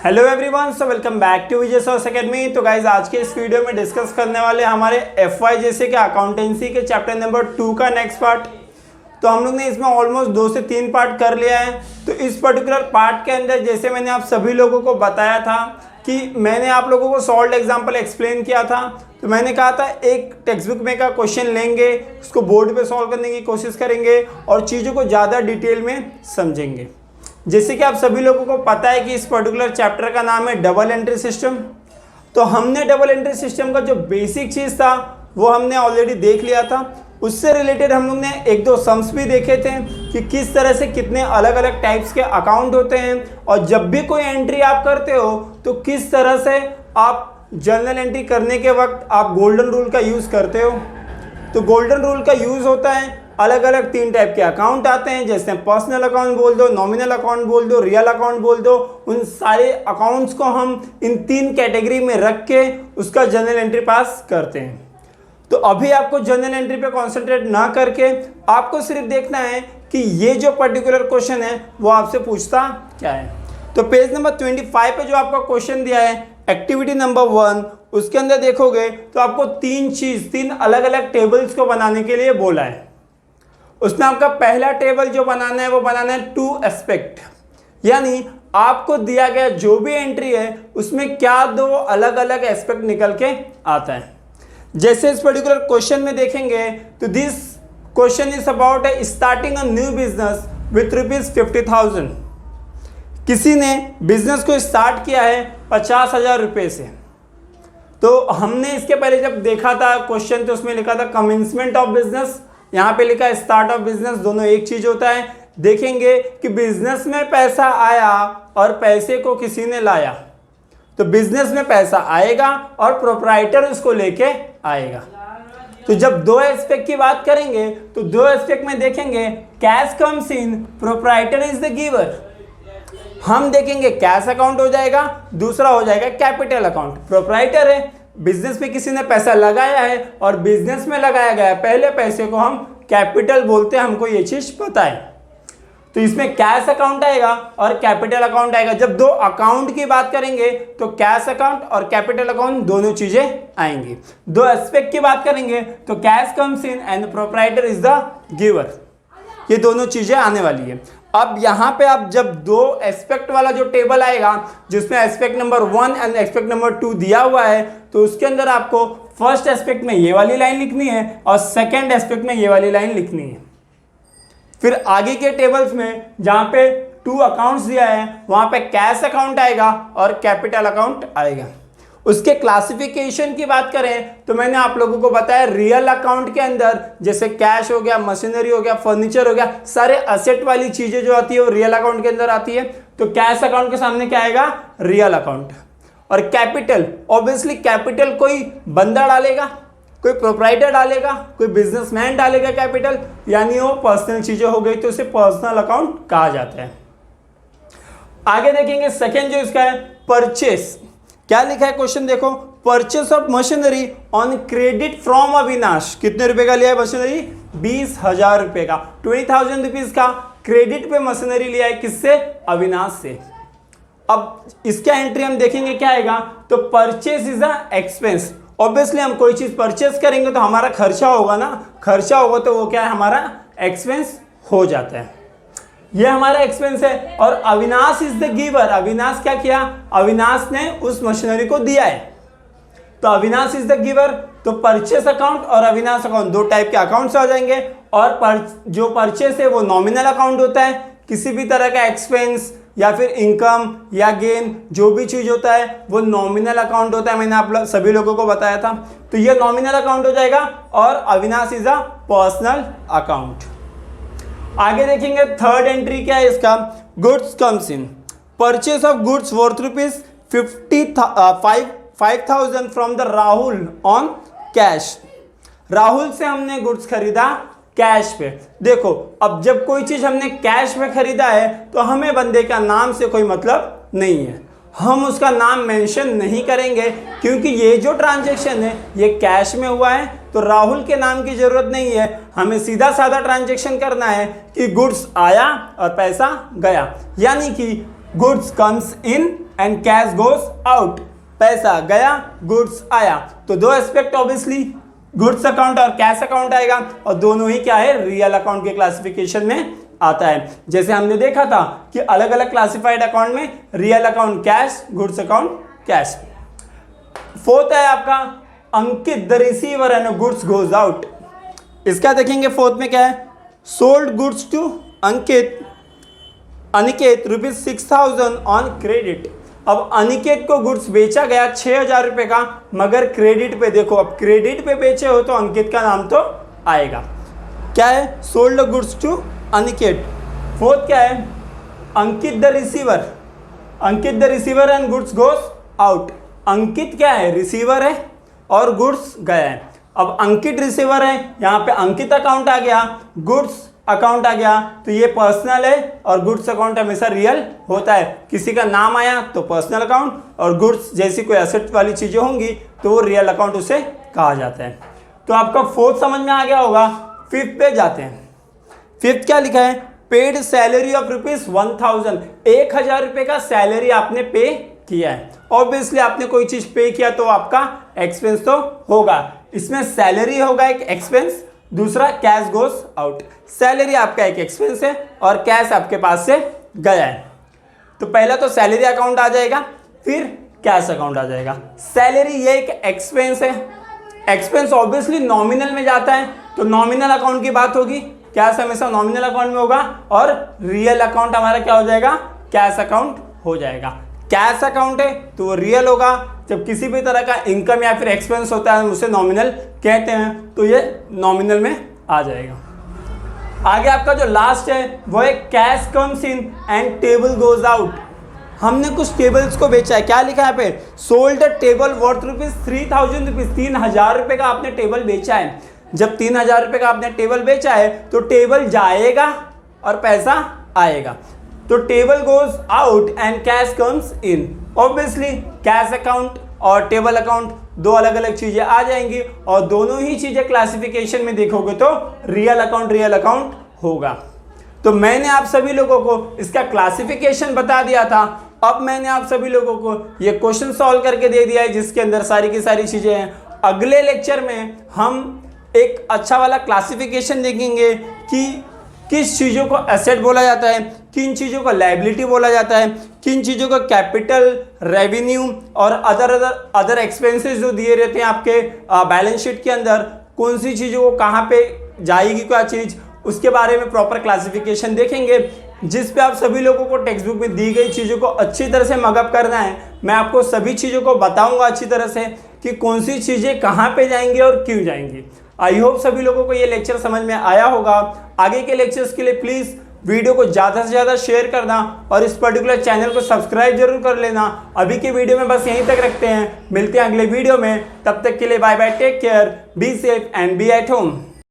Hello everyone, so welcome back to Vijay sauce academy. तो guys आज के इस वीडियो में डिस्कस करने वाले हमारे एफवाई जैसे कि अकाउंटेंसी के चैप्टर नंबर 2 का नेक्स्ट पार्ट। तो हम लोग ने इसमें ऑलमोस्ट 2 से 3 पार्ट कर लिया है। तो इस पर्टिकुलर पार्ट के अंदर जैसे मैंने आप सभी लोगों को बताया था कि मैंने आप लोगों को सॉल्व एग्जाम्पल एक्सप्लेन किया था। तो मैंने कहा था एक टेक्स्ट बुक में का क्वेश्चन लेंगे, उसको बोर्ड पे सॉल्व करने की कोशिश करेंगे और चीज़ों को ज़्यादा डिटेल में समझेंगे। जैसे कि आप सभी लोगों को पता है कि इस पर्टिकुलर चैप्टर का नाम है डबल एंट्री सिस्टम। तो हमने डबल एंट्री सिस्टम का जो बेसिक चीज़ था वो हमने ऑलरेडी देख लिया था। उससे रिलेटेड हम लोग ने 1-2 सम्स भी देखे थे कि किस तरह से कितने अलग अलग टाइप्स के अकाउंट होते हैं और जब भी कोई एंट्री आप करते हो तो किस तरह से आप जर्नल एंट्री करने के वक्त आप गोल्डन रूल का यूज़ करते हो। तो गोल्डन रूल का यूज़ होता है, अलग अलग 3 टाइप के अकाउंट आते हैं, जैसे पर्सनल अकाउंट बोल दो, नॉमिनल अकाउंट बोल दो, रियल अकाउंट बोल दो। उन सारे अकाउंट्स को हम इन 3 कैटेगरी में रख के उसका जर्नल एंट्री पास करते हैं। तो अभी आपको जर्नल एंट्री पे कॉन्सेंट्रेट ना करके आपको सिर्फ देखना है कि ये जो पर्टिकुलर क्वेश्चन है वो आपसे पूछता क्या है। तो पेज नंबर 25 पे जो आपका क्वेश्चन दिया है एक्टिविटी नंबर 1, उसके अंदर देखोगे तो आपको 3 अलग अलग टेबल्स को बनाने के लिए बोला है। उसमें आपका पहला टेबल जो बनाना है वो बनाना है 2 एस्पेक्ट, यानी आपको दिया गया जो भी एंट्री है उसमें क्या 2 अलग अलग एस्पेक्ट निकल के आता है। जैसे इस पर्टिकुलर क्वेश्चन में देखेंगे तो this question is about starting a new business with ₹50,000। किसी ने बिजनेस को स्टार्ट किया है 50,000 रुपये से। तो हमने इसके पहले जब देखा था क्वेश्चन तो उसमें लिखा था कमेंसमेंट ऑफ बिजनेस, यहाँ पे लिखा है स्टार्ट ऑफ बिजनेस, दोनों एक चीज होता है। देखेंगे कि बिजनेस में पैसा आया और पैसे को किसी ने लाया, तो बिजनेस में पैसा आएगा और प्रोप्राइटर उसको लेके आएगा। तो जब 2 एस्पेक्ट की बात करेंगे तो 2 एस्पेक्ट में देखेंगे cash comes in, proprietor is the giver. हम देखेंगे कैश अकाउंट हो जाएगा, दूसरा हो जाएगा कैपिटल अकाउंट। प्रोप्राइटर है, बिजनेस में किसी ने पैसा लगाया है और बिजनेस में लगाया गया पहले पैसे को हम कैपिटल बोलते हैं, हमको ये चीज पता है। तो इसमें कैश अकाउंट आएगा और कैपिटल अकाउंट आएगा। जब 2 अकाउंट की बात करेंगे तो कैश अकाउंट और कैपिटल अकाउंट दोनों चीजें आएंगी। 2 एस्पेक्ट की बात करेंगे तो cash comes in and proprietor is the giver, ये दोनों चीजें आने वाली है। अब यहाँ पे आप जब 2 एस्पेक्ट वाला जो टेबल आएगा जिसमें aspect number 1 and aspect number 2 दिया हुआ है, तो उसके अंदर आपको फर्स्ट एस्पेक्ट में ये वाली लाइन लिखनी है और सेकंड एस्पेक्ट में ये वाली लाइन लिखनी है। फिर आगे के टेबल्स में जहाँ पे 2 अकाउंट्स दिया है वहाँ पे कैश अकाउंट आएगा और कैपिटल अकाउंट आएगा। उसके क्लासिफिकेशन की बात करें तो मैंने आप लोगों को बताया रियल अकाउंट के अंदर जैसे कैश हो गया, मशीनरी हो गया, फर्नीचर हो गया, सारे असेट वाली चीजें जो आती है वो रियल अकाउंट के अंदर आती है। तो कैश अकाउंट के सामने क्या आएगा? Real account. और कैपिटल, ऑब्वियसली कैपिटल कोई बंदा डालेगा, कोई प्रोप्राइटर डालेगा, कोई बिजनेसमैन डालेगा कैपिटल, यानी वो पर्सनल चीजें हो गई तो उसे पर्सनल अकाउंट कहा जाता है। आगे देखेंगे सेकेंड जो इसका है परचेस। क्या लिखा है क्वेश्चन देखो, purchase of machinery on credit from Avinash. कितने रुपए का लिया है मशीनरी? 20,000 रुपए का, 20,000 रुपीज का क्रेडिट पे मशीनरी लिया है, किससे? अविनाश से। अब इसका एंट्री हम देखेंगे क्या आएगा, तो purchase is a expense. Obviously हम कोई चीज परचेस करेंगे तो हमारा खर्चा होगा ना, खर्चा होगा तो वो क्या है? हमारा एक्सपेंस हो जाता है, ये हमारा एक्सपेंस है। और Avinash is the giver, Avinash क्या किया? अविनाश ने उस मशीनरी को दिया है, तो अविनाश इज द गिवर। तो परचेस अकाउंट और अविनाश अकाउंट 2 टाइप के अकाउंट्स आ जाएंगे। और जो परचेस है वो नॉमिनल अकाउंट होता है, किसी भी तरह का एक्सपेंस या फिर इनकम या गेन जो भी चीज होता है वो नॉमिनल अकाउंट होता है, मैंने आप सभी लोगों को बताया था। तो ये नॉमिनल अकाउंट हो जाएगा और Avinash is a personal account. आगे देखेंगे थर्ड एंट्री क्या है इसका, goods comes in, purchase of goods worth ₹5,000 from the Rahul on cash. Rahul से हमने गुड्स खरीदा कैश पे। देखो अब जब कोई चीज हमने कैश में खरीदा है तो हमें बंदे का नाम से कोई मतलब नहीं है, हम उसका नाम मेंशन नहीं करेंगे क्योंकि ये जो ट्रांजैक्शन है ये कैश में हुआ है, तो राहुल के नाम की जरूरत नहीं है। हमें सीधा साधा ट्रांजैक्शन करना है कि गुड्स आया और पैसा गया, यानी कि goods comes in and cash goes out, पैसा गया गुड्स आया। तो दो एस्पेक्ट ऑब्वियसली गुड्स अकाउंट और कैश अकाउंट आएगा और दोनों ही क्या है रियल अकाउंट के क्लासिफिकेशन में आता है। जैसे हमने देखा था कि अलग अलग क्लासिफाइड अकाउंट में real account cash, goods account cash. Fourth है आपका Ankit the receiver and goods goes out. इसका देखेंगे फोर्थ में क्या है, sold goods to Aniket ₹6,000 on credit. अब अनिकेत को गुड्स बेचा गया 6,000 रुपये का, मगर क्रेडिट पे देखो, अब क्रेडिट पे बेचे हो तो अंकित का नाम तो आएगा। क्या है, sold goods to Aniket. Fourth क्या है, Ankit the receiver and goods goes out. Ankit क्या है, रिसीवर है और गुड्स गया है। अब अंकित रिसीवर है, यहाँ पे अंकित अकाउंट आ गया, गुड्स अकाउंट आ गया, तो ये पर्सनल है और गुड्स अकाउंट हमेशा रियल होता है। किसी का नाम आया तो पर्सनल अकाउंट, और गुड्स जैसी कोई एसेट वाली चीजें होंगी तो वो रियल अकाउंट उसे कहा जाता है। तो आपका फोर्थ समझ में आ गया होगा। फिफ्थ पे जाते हैं। फिफ्थ क्या लिखा है, पेड सैलरी ऑफ ₹1,000। 1,000 रुपये का सैलरी आपने पे किया है। ऑब्वियसली आपने कोई चीज पे किया तो आपका एक्सपेंस तो होगा। इसमें सैलरी होगा एक एक्सपेंस, दूसरा कैश गोस आउट। सैलरी आपका एक एक्सपेंस है और कैश आपके पास से गया है। तो पहला तो सैलरी अकाउंट आ जाएगा, फिर कैश अकाउंट आ जाएगा। सैलरी ये एक एक्सपेंस है, एक्सपेंस ऑब्वियसली नॉमिनल में जाता है तो नॉमिनल अकाउंट की बात होगी। कैश हमेशा नॉमिनल अकाउंट में होगा और रियल अकाउंट हमारा क्या हो जाएगा, कैश अकाउंट हो जाएगा। कैश अकाउंट है तो वो रियल होगा। जब किसी भी तरह का इनकम या फिर एक्सपेंस होता है हम उसे नॉमिनल कहते हैं, तो ये नॉमिनल में आ जाएगा। आगे आपका जो लास्ट है वो है cash comes in and table goes out. हमने कुछ टेबल्स को बेचा है। क्या लिखा है यहाँ पे, सोल्ड टेबल वर्थ ₹3,000। 3,000 रुपये का आपने टेबल बेचा है। जब 3,000 रुपये का आपने टेबल बेचा है तो टेबल जाएगा और पैसा आएगा। तो table goes out and cash comes in. Obviously cash account और टेबल अकाउंट दो अलग अलग चीजें आ जाएंगी और दोनों ही चीजें क्लासिफिकेशन में देखोगे तो रियल अकाउंट होगा। तो मैंने आप सभी लोगों को इसका क्लासिफिकेशन बता दिया था। अब मैंने आप सभी लोगों को ये क्वेश्चन सॉल्व करके दे दिया है जिसके अंदर सारी की सारी चीजें हैं। अगले लेक्चर में हम एक अच्छा वाला क्लासिफिकेशन देखेंगे कि किस चीज़ों को एसेट बोला जाता है, किन चीज़ों को लायबिलिटी बोला जाता है, किन चीज़ों को कैपिटल, रेवेन्यू और अदर एक्सपेंसेस जो दिए रहते हैं आपके बैलेंस शीट के अंदर, कौन सी चीज़ों को कहाँ पे जाएगी क्या चीज़, उसके बारे में प्रॉपर क्लासिफिकेशन देखेंगे, जिस पे आप सभी लोगों को टेक्स्ट बुक में दी गई चीज़ों को अच्छी तरह से मगअप करना है। मैं आपको सभी चीज़ों को बताऊंगा अच्छी तरह से कि कौन सी चीज़ें कहाँ पे जाएंगी और क्यों जाएंगी। आई होप सभी लोगों को ये लेक्चर समझ में आया होगा। आगे के लेक्चर्स के लिए प्लीज़ वीडियो को ज़्यादा से ज़्यादा शेयर करना और इस पर्टिकुलर चैनल को सब्सक्राइब जरूर कर लेना। अभी के वीडियो में बस यहीं तक रखते हैं, मिलते हैं अगले वीडियो में। तब तक के लिए bye bye, take care, be safe and be at home.